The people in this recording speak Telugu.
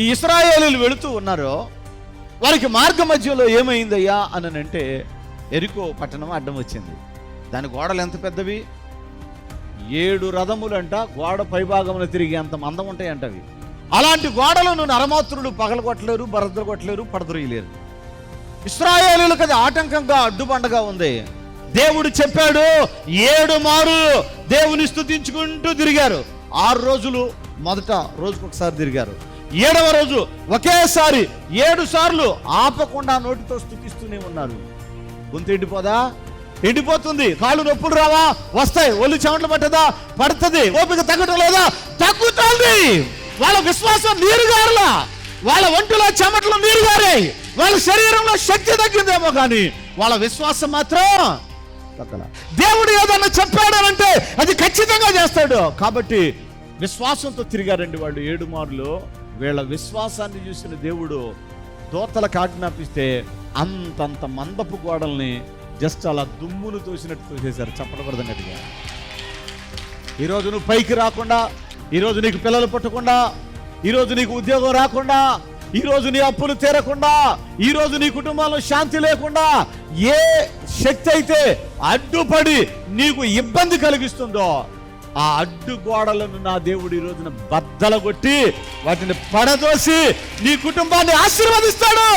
ఈ ఇశ్రాయేలీయులు వెళుతూ ఉన్నారో వారికి మార్గ మధ్యలో ఏమైందయ్యా అని అంటే ఎరికో పట్టణం అడ్డం వచ్చింది. దాని గోడలు ఎంత పెద్దవి, 7 రథములంట గోడ పైభాగమున తిరిగి అంత మందం ఉంటాయంట అవి. అలాంటి గోడలను నరమాత్రులు పగలగొట్టలేరు, బరదలు కొట్టలేరు, పడదొరియలేరు. ఇశ్రాయేలీయులకు అది ఆటంకంగా అడ్డుబండగా ఉంది. దేవుడు చెప్పాడు 7 మారు దేవుని స్తుతించుకుంటూ తిరిగారు. 6 రోజులు మొదట రోజుకొకసారి తిరిగారు. 7వ రోజు ఒకేసారి 7 సార్లు ఆపకుండా నోటితో స్తుతిస్తూనే ఉన్నారు. గొంతు ఎండిపోదా? ఎండిపోతుంది. కాళ్ళు నొప్పులు రావా? వస్తాయి. ఒళ్ళు చెమటలు పట్టదా? పడుతుంది. ఓపిక తగ్గటం లేదా? తగ్గుతుంది. వాళ్ళ విశ్వాసం నీరుగారులా, వాళ్ళ ఒంటిలో చెమటలు నీరుగారాయి, వాళ్ళ శరీరంలో శక్తి తగ్గిందేమో కానీ వాళ్ళ విశ్వాసం మాత్రం తగ్గల. దేవుడు ఏదన్నా చెప్పాడనంటే అది ఖచ్చితంగా చేస్తాడు. కాబట్టి విశ్వాసంతో తిరిగారండి వాళ్ళు 7 మార్లు. వీళ్ళ విశ్వాసాన్ని చూసిన దేవుడు దోతలకు ఆజ్ఞాపిస్తే అంతంత మందపు గోడల్ని జస్ట్ అలా దుమ్మును తోసినట్టు తోసేశారు. చెప్పడబడదన్నట్టుగా. ఈరోజు నువ్వు పైకి రాకుండా, ఈరోజు నీకు పిల్లలు పుట్టకుండా, ఈరోజు నీకు ఉద్యోగం రాకుండా, ఈరోజు నీ అప్పులు తీరకుండా, ఈరోజు నీ కుటుంబంలో శాంతి లేకుండా ఏ శక్తి అయితే అడ్డుపడి నీకు ఇబ్బంది కలిగిస్తుందో ఆ అడ్డు గోడలను నా దేవుడు ఈ రోజున బద్దలు కొట్టి వాటిని పడదోసి నీ కుటుంబాన్ని ఆశీర్వదిస్తాడు.